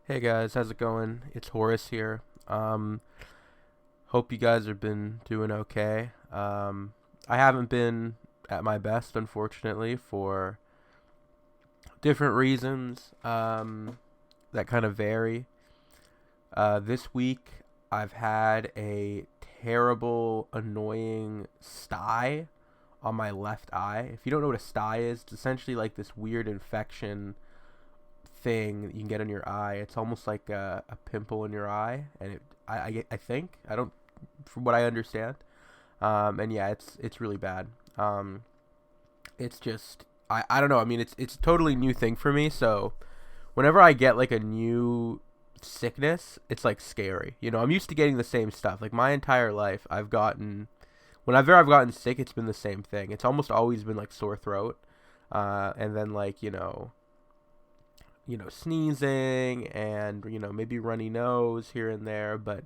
Hey guys, how's it going? It's Horace here. Hope you guys have been doing okay. I haven't been at my best, unfortunately, for different reasons that kind of vary. This week, I've had a terrible, annoying sty on my left eye. If you don't know what a sty is, it's essentially like this weird infection thing that you can get on your eye. It's almost like a pimple in your eye, and I think I don't, from what I understand. And yeah, it's really bad. It's just I don't know. I mean, it's a totally new thing for me. So whenever I get like a new sickness, it's like scary. I'm used to getting the same stuff. Like my entire life, whenever I've gotten sick, it's been the same thing. It's almost always been like sore throat, and then like sneezing and, maybe runny nose here and there. But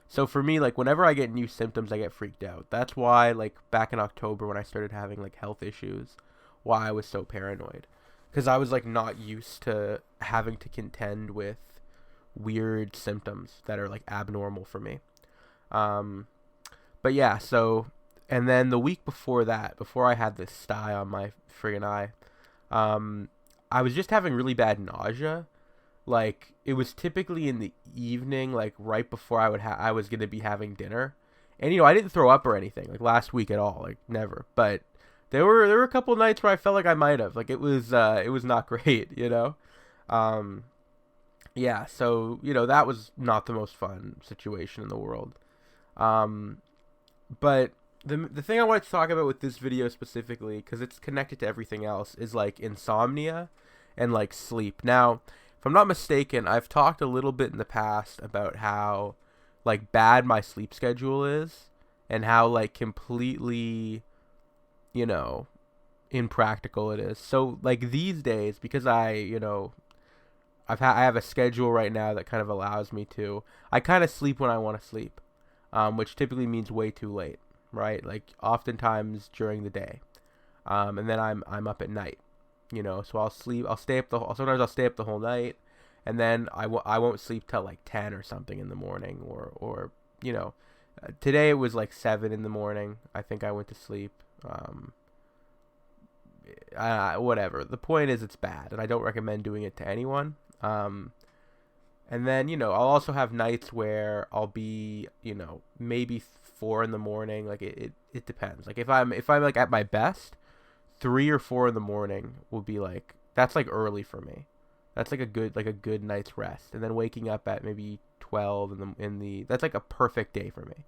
so for me, like, whenever I get new symptoms, I get freaked out. That's why, like, back in October when I started having, like, health issues, why I was so paranoid. Because I was, like, not used to having to contend with weird symptoms that are, like, abnormal for me. Um, but yeah, so, and then the week before that, before I had this sty on my friggin' eye, um, I was just having really bad nausea. Like it was typically in the evening, like right before I was gonna be having dinner, and I didn't throw up or anything like last week at all, like never. But there were a couple nights where I felt like I might have, like it was not great. Um, yeah, so that was not the most fun situation in the world. Um, but the thing I wanted to talk about with this video specifically, because it's connected to everything else, is like insomnia and like sleep. Now, if I'm not mistaken, I've talked a little bit in the past about how like bad my sleep schedule is and how like completely, you know, impractical it is. So like these days, because I have a schedule right now that kind of allows me to. I kind of sleep when I want to sleep, which typically means way too late, right? Like oftentimes during the day, and then I'm up at night, So I'll sleep. Sometimes I'll stay up the whole night, and then I won't sleep till like 10 or something in the morning, or today it was like 7 in the morning. I think I went to sleep. Whatever. The point is, it's bad, and I don't recommend doing it to anyone. And then I'll also have nights where I'll be maybe 4 in the morning. Like it depends. Like if I'm like at my best, 3 or 4 in the morning will be like that's like early for me. That's like a good night's rest, and then waking up at maybe 12 in the that's like a perfect day for me.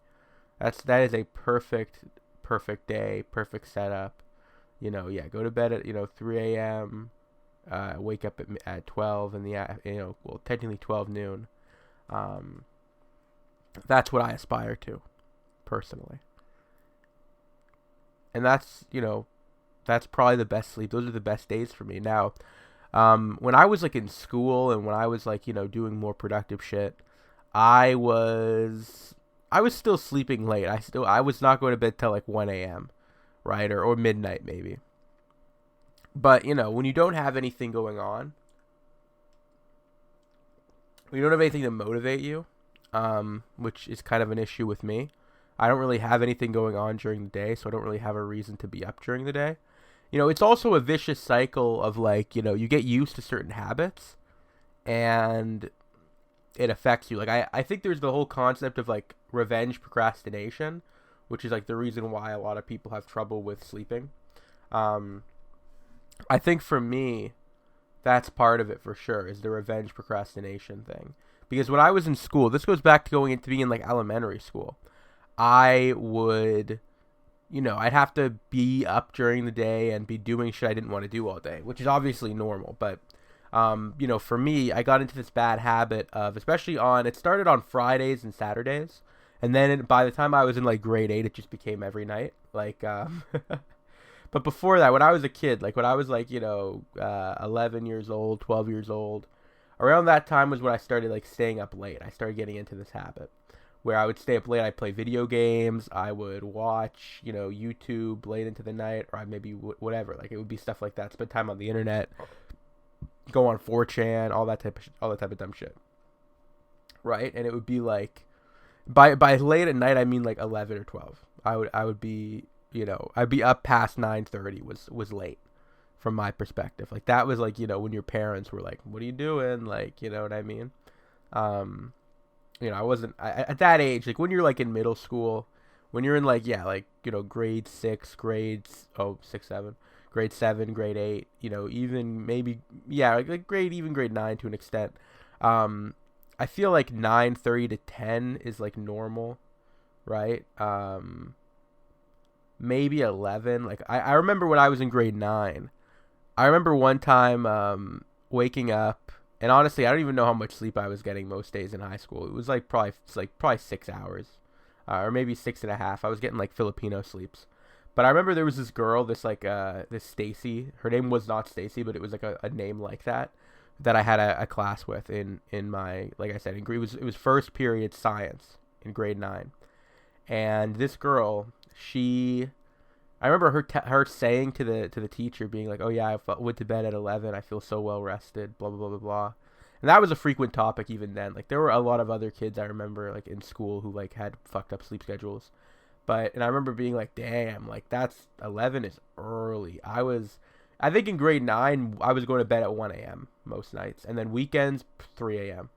That is a perfect day, perfect setup. Yeah, go to bed at 3 a.m. Wake up at 12 in the well, technically 12 noon. Um, that's what I aspire to personally, and that's probably the best sleep. Those are the best days for me. Now, when I was like in school and when I was like doing more productive shit, I was I was still sleeping late. I was not going to bed till like 1 a.m., right, or midnight maybe. But when you don't have anything going on, when you don't have anything to motivate you, which is kind of an issue with me. I don't really have anything going on during the day, so I don't really have a reason to be up during the day. It's also a vicious cycle of like, you get used to certain habits and it affects you. Like I think there's the whole concept of like revenge procrastination, which is like the reason why a lot of people have trouble with sleeping. Um, I think for me, that's part of it for sure, is the revenge procrastination thing. Because when I was in school, this goes back to going into being like elementary school. I would, I'd have to be up during the day and be doing shit I didn't want to do all day, which is obviously normal. But, for me, I got into this bad habit of, it started on Fridays and Saturdays. And then by the time I was in like grade 8, it just became every night. Like, but before that, when I was a kid, like when I was like, 11 years old, 12 years old, around that time was when I started like staying up late. I started getting into this habit where I would stay up late. I'd play video games. I would watch, YouTube late into the night, or I maybe whatever. Like it would be stuff like that. Spend time on the internet, go on 4chan, all that type of dumb shit. right? And it would be like by late at night I mean like 11 or 12. I would be, I'd be up past 9:30 was late from my perspective. Like that was like, when your parents were like, "What are you doing?" Like, you know what I mean? Um, I wasn't at that age, like when you're like in middle school, when you're in like, yeah, like, grade 6, grades, oh, 6, 7, grade 7, grade 8, even maybe, yeah, like grade 9 to an extent. Um, I feel like 9:30 to 10 is like normal, right? Maybe 11. Like I remember when I was in grade 9, I remember one time waking up, and honestly, I don't even know how much sleep I was getting most days in high school. It was like probably 6 hours, or maybe 6.5. I was getting like Filipino sleeps. But I remember there was this girl, this Stacy. Her name was not Stacy, but it was like a name like that I had a class with in my, like I said, it was first period science in grade 9. And this girl, I remember her saying to the teacher, being like, "Oh yeah, went to bed at 11. I feel so well rested." Blah blah blah blah blah. And that was a frequent topic even then. Like there were a lot of other kids I remember like in school who like had fucked up sleep schedules. And I remember being like, "Damn, like that's 11 is early." I think in grade 9 I was going to bed at 1 a.m. most nights, and then weekends 3 a.m.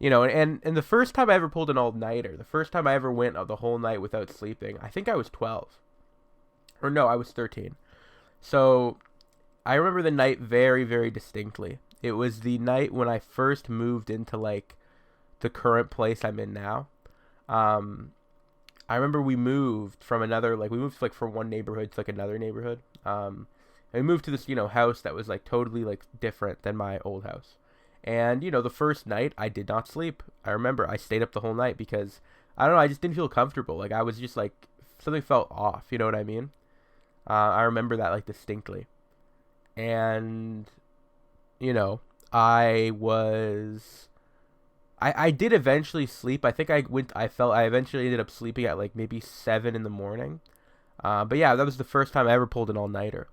And the first time I ever pulled an all-nighter, the first time I ever went the whole night without sleeping, I think I was 12. Or no, I was 13. So I remember the night very, very distinctly. It was the night when I first moved into, like, the current place I'm in now. I remember we moved from like, from one neighborhood to, like, another neighborhood. And we moved to this, house that was, like, totally, like, different than my old house. And, the first night, I did not sleep. I remember I stayed up the whole night because, I don't know, I just didn't feel comfortable. Like, I was just, like, something felt off, you know what I mean? I remember that, like, distinctly. And, I was... I did eventually sleep. I think I eventually ended up sleeping at, like, maybe 7 in the morning. But, yeah, that was the first time I ever pulled an all-nighter.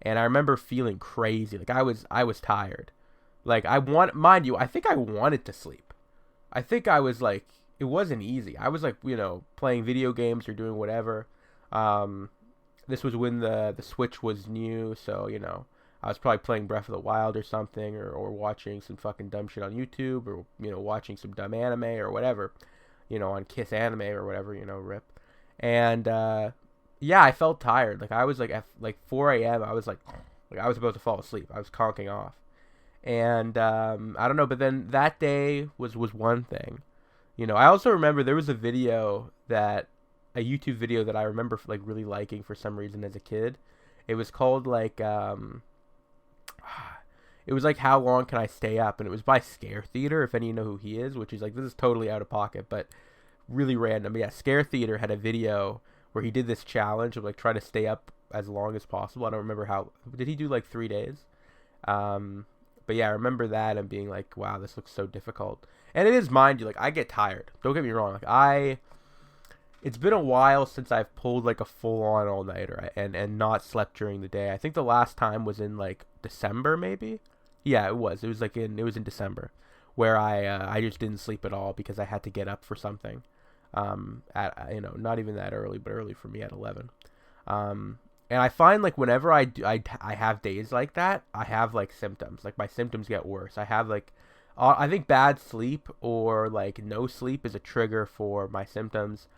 And I remember feeling crazy. Like, I was tired. Like, mind you, I think I wanted to sleep. I think I was like, it wasn't easy. I was like, playing video games or doing whatever. This was when the Switch was new, so, I was probably playing Breath of the Wild or something, or watching some fucking dumb shit on YouTube, or, watching some dumb anime or whatever, on Kiss Anime or whatever, rip. And, yeah, I felt tired. Like, I was like, at like 4 a.m., I was like I was about to fall asleep. I was conking off. And I don't know, but then that day was one thing. I also remember there was a YouTube video that I remember like really liking for some reason as a kid. It was called like it was like How Long Can I Stay Up, and it was by Scare Theater, if any of you know who he is, which is like, this is totally out of pocket, but really random. But yeah, Scare Theater had a video where he did this challenge of like try to stay up as long as possible. I don't remember did he do like 3 days? But yeah, I remember that and being like, wow, this looks so difficult. And it is, mind you, like, I get tired. Don't get me wrong. Like, it's been a while since I've pulled like a full-on all-nighter and not slept during the day. I think the last time was in like December, maybe. Yeah, it was. It was in December, where I just didn't sleep at all because I had to get up for something. Not even that early, but early for me at 11. And I find like whenever I have days like that, I have like symptoms. Like my symptoms get worse. I have like, I think bad sleep or like no sleep is a trigger for my symptoms.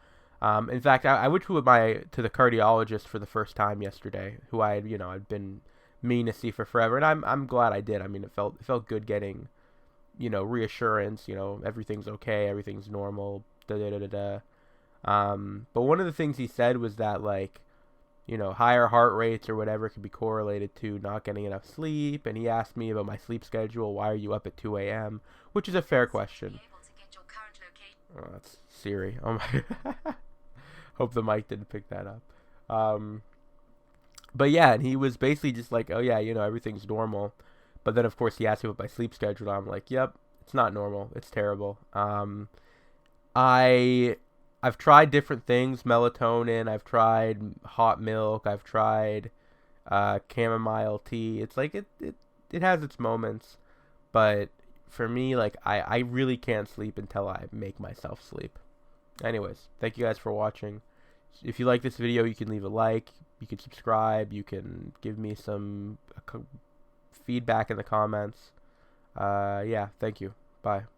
In fact, I went to the cardiologist for the first time yesterday, who I'd been meaning to see for forever, and I'm glad I did. I mean, it felt good getting, reassurance. Everything's okay, everything's normal. Da da da da da. But one of the things he said was that like, higher heart rates or whatever could be correlated to not getting enough sleep. And he asked me about my sleep schedule. Why are you up at 2 a.m.? Which is a fair question. Oh, that's Siri. Oh my. Hope the mic didn't pick that up. But yeah, and he was basically just like, oh yeah, everything's normal. But then of course he asked me about my sleep schedule. I'm like, yep, it's not normal. It's terrible. I've tried different things, melatonin, I've tried hot milk, I've tried chamomile tea. It's like it has its moments, but for me, like, I really can't sleep until I make myself sleep. Anyways, thank you guys for watching. If you like this video, you can leave a like, you can subscribe, you can give me some feedback in the comments. Yeah, thank you. Bye.